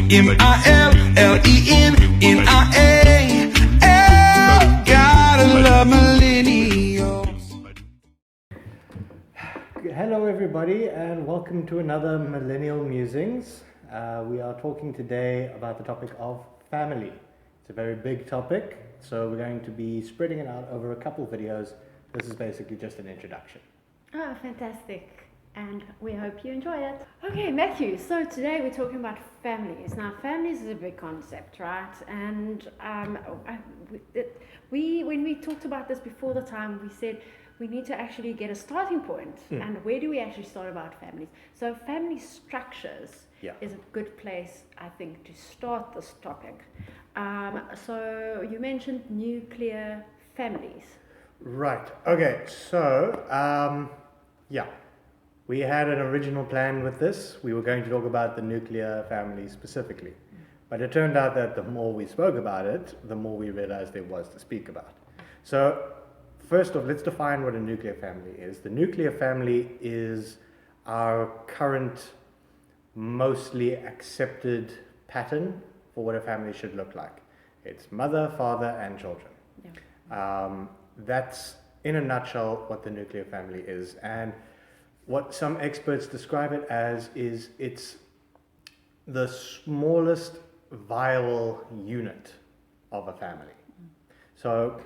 Gotta love millennials. Hello everybody and welcome to another Millennial Musings. We are talking today about the topic of family. It's a very big topic, so we're going to be spreading it out over a couple of videos. This is basically just an introduction. Oh, fantastic. And we hope you enjoy it. Okay, Matthew, so today we're talking about families. Now, families is a big concept, right? And when we talked about this before the time, we said we need to actually get a starting point. And where do we actually start about families? So family structures is a good place, I think, to start this topic. So you mentioned nuclear families. Right, okay, so we had an original plan with this. We were going to talk about the nuclear family specifically. But it turned out that the more we spoke about it, the more we realized there was to speak about. So first off, let's define what a nuclear family is. The nuclear family is our current, mostly accepted pattern for what a family should look like. It's mother, father, and children. That's, in a nutshell, what the nuclear family is. And what some experts describe it as is it's the smallest viable unit of a family. So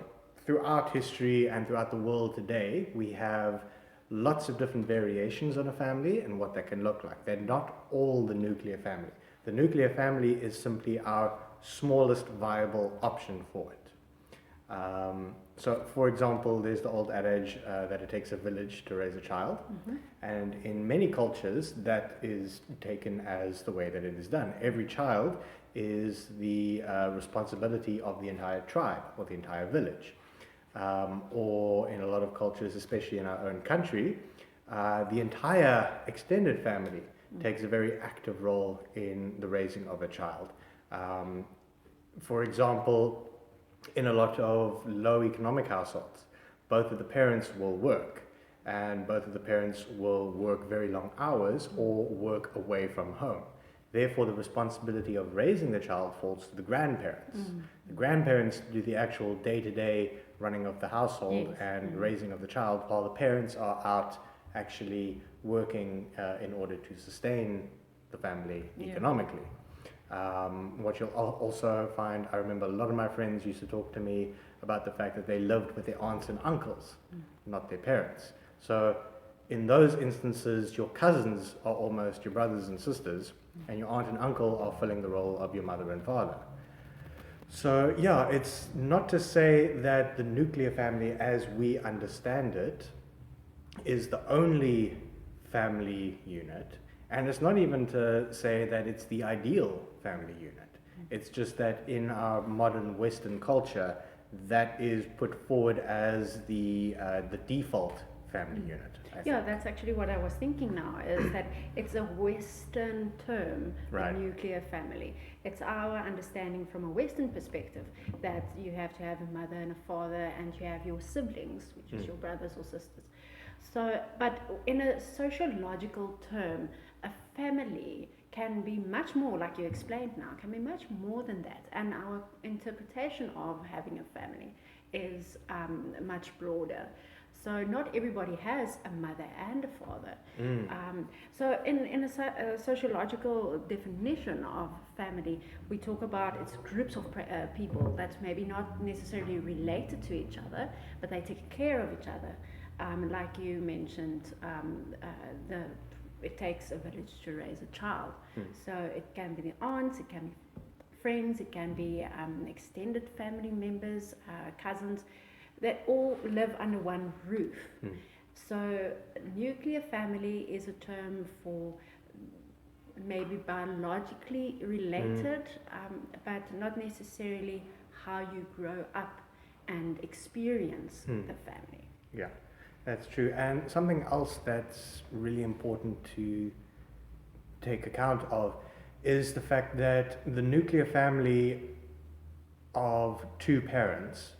throughout history and throughout the world today, we have lots of different variations on a family and what that can look like. They're not all the nuclear family. The nuclear family is simply our smallest viable option for it. So, for example, there's the old adage that it takes a village to raise a child. And in many cultures, that is taken as the way that it is done. Every child is the responsibility of the entire tribe or the entire village. Or in a lot of cultures, especially in our own country, the entire extended family takes a very active role in the raising of a child. For example, in a lot of low economic households, both of the parents will work, and both of the parents will work very long hours or work away from home. Therefore, the responsibility of raising the child falls to the grandparents. The grandparents do the actual day-to-day running of the household and raising of the child, while the parents are out actually working in order to sustain the family economically. What you'll also find, I remember a lot of my friends used to talk to me about the fact that they lived with their aunts and uncles, not their parents. So in those instances, your cousins are almost your brothers and sisters, and your aunt and uncle are filling the role of your mother and father. So yeah, it's not to say that the nuclear family as we understand it is the only family unit. And it's not even to say that it's the ideal family unit. It's just that in our modern Western culture, that is put forward as the default family unit. That's actually what I was thinking now, is that it's a Western term, the nuclear family. It's our understanding from a Western perspective that you have to have a mother and a father and you have your siblings, which is your brothers or sisters. So, but in a sociological term, a family can be much more, like you explained now, can be much more than that. And our interpretation of having a family is much broader. So not everybody has a mother and a father. So in a sociological definition of family, we talk about it's groups of people that's maybe not necessarily related to each other, but they take care of each other. Like you mentioned, it takes a village to raise a child. So it can be the aunts, it can be friends, it can be extended family members, cousins, that all live under one roof. So nuclear family is a term for maybe biologically related, but not necessarily how you grow up and experience the family. Yeah. That's true. And something else that's really important to take account of is the fact that the nuclear family of two parents,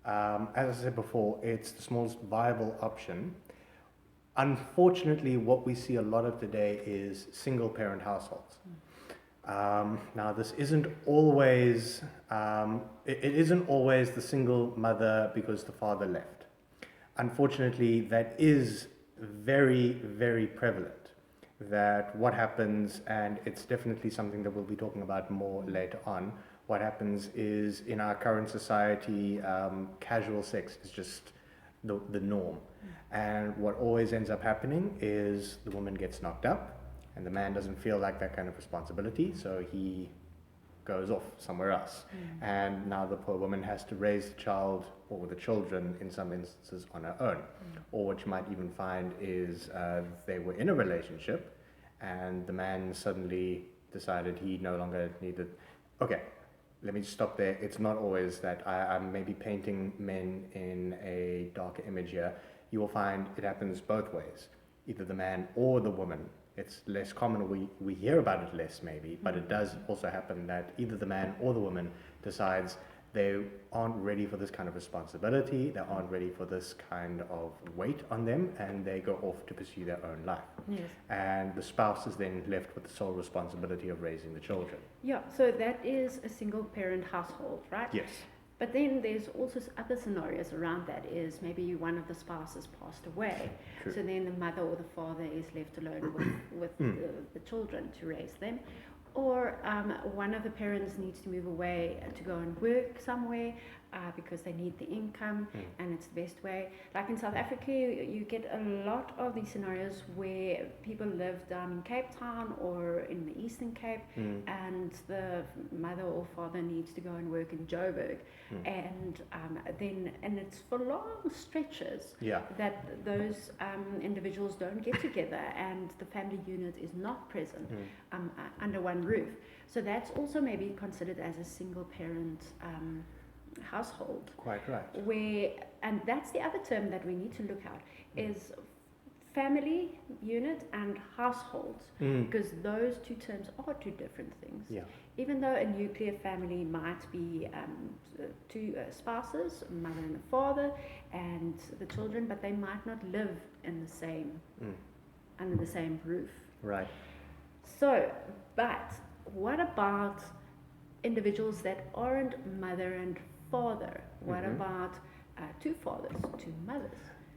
as I said before, it's the smallest viable option. Unfortunately, what we see a lot of today is single-parent households. Now, this isn't always, it isn't always the single mother because the father left. Unfortunately, that is very, very prevalent. That what happens, and it's definitely something that we'll be talking about more later on, what happens is in our current society, casual sex is just the norm. And what always ends up happening is the woman gets knocked up, and the man doesn't feel like that kind of responsibility, so he goes off somewhere else. And now the poor woman has to raise the child or the children in some instances on her own. Or what you might even find is they were in a relationship and the man suddenly decided he no longer needed. Okay, let me just stop there. It's not always that. I'm maybe painting men in a darker image here. You will find it happens both ways, either the man or the woman. It's less common, we hear about it less maybe, but it does also happen that either the man or the woman decides they aren't ready for this kind of responsibility, they aren't ready for this kind of weight on them, and they go off to pursue their own life. Yes. And the spouse is then left with the sole responsibility of raising the children. Yeah, so that is a single parent household, right? Yes. But then there's also other scenarios around that is maybe one of the spouses passed away. True. So then the mother or the father is left alone with the children to raise them. Or one of the parents needs to move away to go and work somewhere because they need the income and it's the best way. Like in South Africa, you get a lot of these scenarios where people live down in Cape Town or in the Eastern Cape and the mother or father needs to go and work in Joburg. And then it's for long stretches that those individuals don't get together and the family unit is not present under one roof. So that's also maybe considered as a single parent household. Quite right. And that's the other term that we need to look at is family unit and household, because those two terms are two different things. Yeah. Even though a nuclear family might be two spouses, a mother and a father, and the children, but they might not live in the same under the same roof. Right. So, but what about individuals that aren't mother and father? What about two fathers, two mothers?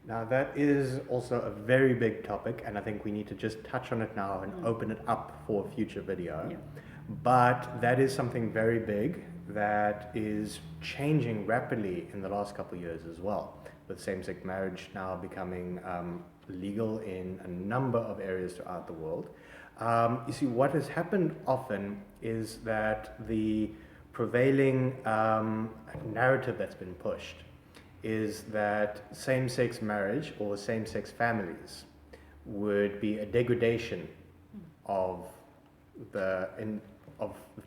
Now that is also a very big topic, and I think we need to just touch on it now and open it up for a future video. Yeah. But that is something very big that is changing rapidly in the last couple of years as well, with same-sex marriage now becoming legal in a number of areas throughout the world. You see, what has happened often is that the prevailing narrative that's been pushed is that same-sex marriage or same-sex families would be a degradation of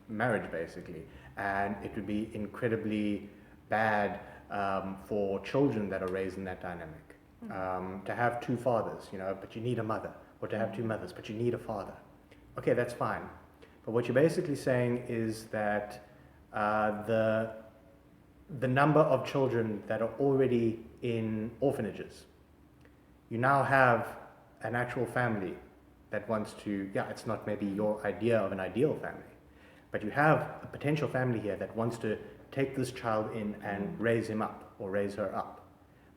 marriage, basically, and it would be incredibly bad for children that are raised in that dynamic. To have two fathers, but you need a mother, or to have two mothers, but you need a father. Okay, that's fine. But what you're basically saying is that the number of children that are already in orphanages, you now have an actual family that wants to, it's not maybe your idea of an ideal family, but you have a potential family here that wants to take this child in and raise him up or raise her up.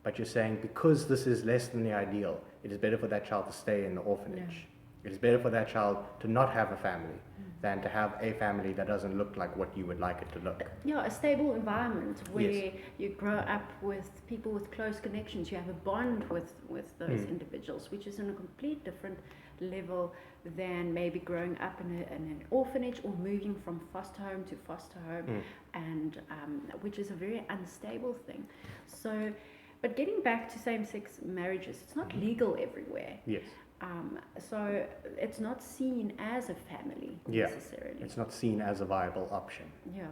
But you're saying because this is less than the ideal, it is better for that child to stay in the orphanage. It is better for that child to not have a family than to have a family that doesn't look like what you would like it to look. Yeah, a stable environment where you grow up with people with close connections. You have a bond with those individuals, which is on a complete different level than maybe growing up in an orphanage or moving from foster home to foster home, and which is a very unstable thing. So, but getting back to same-sex marriages, it's not legal everywhere. Yes. So it's not seen as a family necessarily. It's not seen as a viable option. Yeah.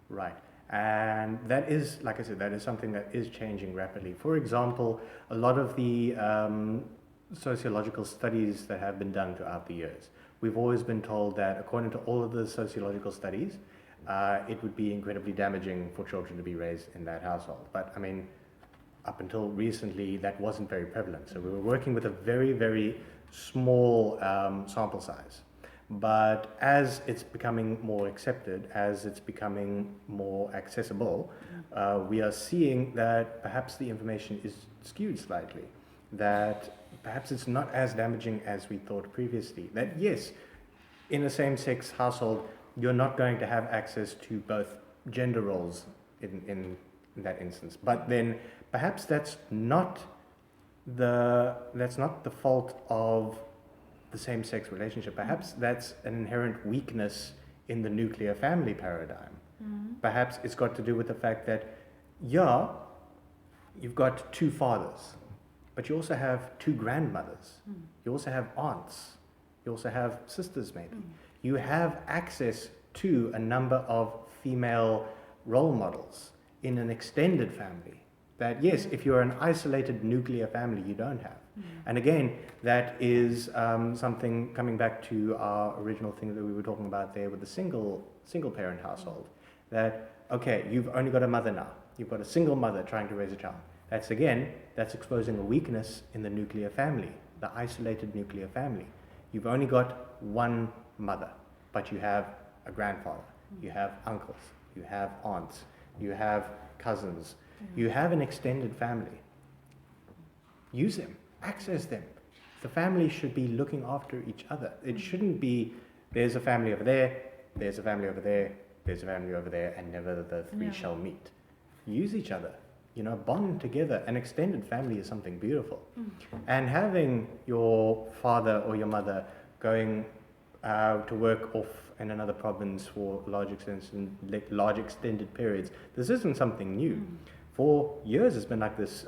Right. And that is, like I said, that is something that is changing rapidly. For example, a lot of the sociological studies that have been done throughout the years, we've always been told that according to all of the sociological studies, it would be incredibly damaging for children to be raised in that household. But I mean, up until recently, that wasn't very prevalent. So we were working with a very, very small sample size. But as it's becoming more accepted, as it's becoming more accessible, we are seeing that perhaps the information is skewed slightly, that perhaps it's not as damaging as we thought previously. That yes, in a same-sex household, you're not going to have access to both gender roles in that instance. But then perhaps that's not the fault of the same-sex relationship. Perhaps that's an inherent weakness in the nuclear family paradigm. Perhaps it's got to do with the fact that, yeah, you've got two fathers, but you also have two grandmothers. You also have aunts. You also have sisters, maybe. You have access to a number of female role models in an extended family that, yes, if you're an isolated nuclear family, you don't have. And again, that is something coming back to our original thing that we were talking about there with the single-parent household. That, okay, you've only got a mother now. You've got a single mother trying to raise a child. That's exposing a weakness in the nuclear family, the isolated nuclear family. You've only got one mother, but you have a grandfather, you have uncles, you have aunts, you have cousins, you have an extended family. Use them, access them. The family should be looking after each other. It shouldn't be, there's a family over there, there's a family over there, there's a family over there, and never the three shall meet. Use each other, bond together. An extended family is something beautiful. And having your father or your mother going to work off in another province for large extended periods, this isn't something new. For years it's been like this.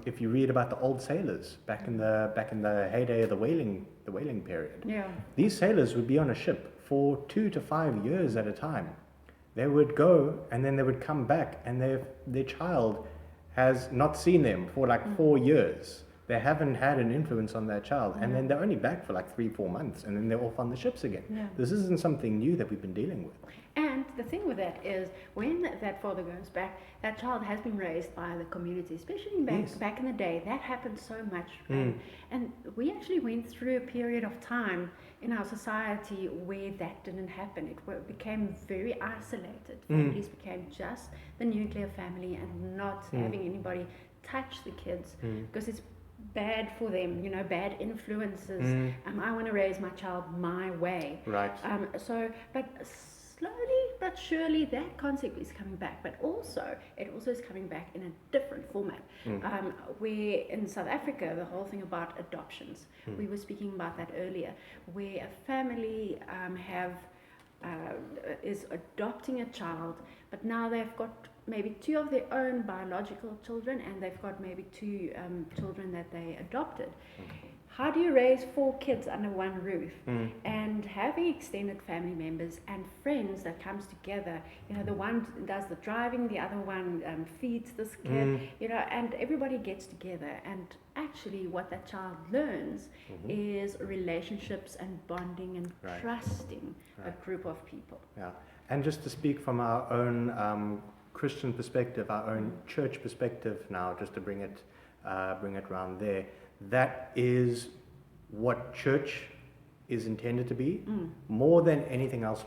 If you read about the old sailors back in the heyday of the whaling period, these sailors would be on a ship for 2 to 5 years at a time. They would go and then they would come back, and their child has not seen them for like 4 years. They haven't had an influence on their child, and then they're only back for like 3-4 months, and then they're off on the ships again. This isn't something new that we've been dealing with. And the thing with that is, when that father goes back, that child has been raised by the community, especially back in the day. That happened so much. And we actually went through a period of time in our society where that didn't happen. It became very isolated. Families became just the nuclear family and not having anybody touch the kids, because it's bad for them, bad influences. I want to raise my child my way. Right. But slowly but surely that concept is coming back, but it also is coming back in a different format. Where in South Africa, the whole thing about adoptions, we were speaking about that earlier, where a family is adopting a child, but now they've got maybe 2 of their own biological children, and they've got maybe 2 children that they adopted. How do you raise 4 kids under one roof? And having extended family members and friends that comes together, the one does the driving, the other one feeds this kid, and everybody gets together. And actually what that child learns is relationships and bonding and trusting a group of people. Yeah, and just to speak from our own Christian perspective, our own church perspective now, just to bring it around there, that is what church is intended to be, more than anything else.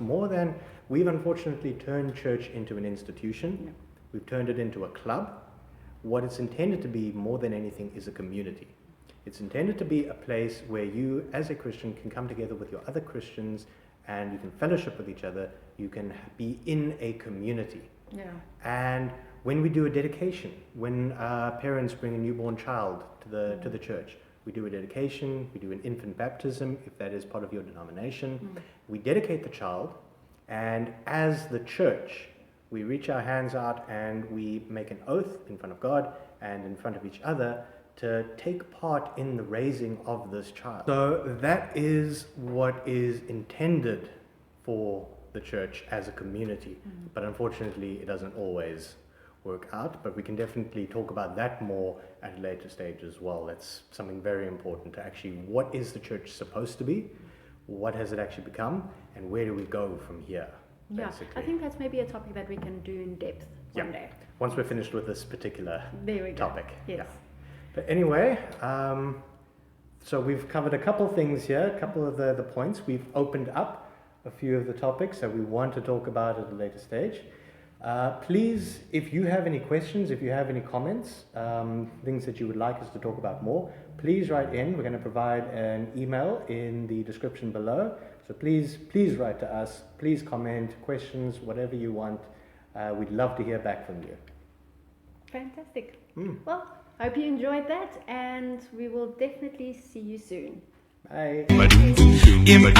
We've unfortunately turned church into an institution. We've turned it into a club. What it's intended to be more than anything is a community. It's intended to be a place where you as a Christian can come together with your other Christians, and you can fellowship with each other. You can be in a community. And when we do a dedication, when parents bring a newborn child to the church, we do a dedication, we do an infant baptism, if that is part of your denomination. We dedicate the child, and as the church, we reach our hands out and we make an oath in front of God and in front of each other to take part in the raising of this child. So that is what is intended for the church as a community. But unfortunately, it doesn't always work out, but we can definitely talk about that more at a later stage as well. That's something very important to actually, what is the church supposed to be? What has it actually become? And where do we go from here? Basically. I think that's maybe a topic that we can do in depth one day. Once we're finished with this particular topic. Yes. But anyway, So we've covered a couple things here, a couple of the points. We've opened up a few of the topics that we want to talk about at a later stage. Please, if you have any questions, if you have any comments, things that you would like us to talk about more, please write in. We're going to provide an email in the description below. So please write to us. Please comment, questions, whatever you want. We'd love to hear back from you. Fantastic. Well, I hope you enjoyed that, and we will definitely see you soon. Bye. MILLENNIal.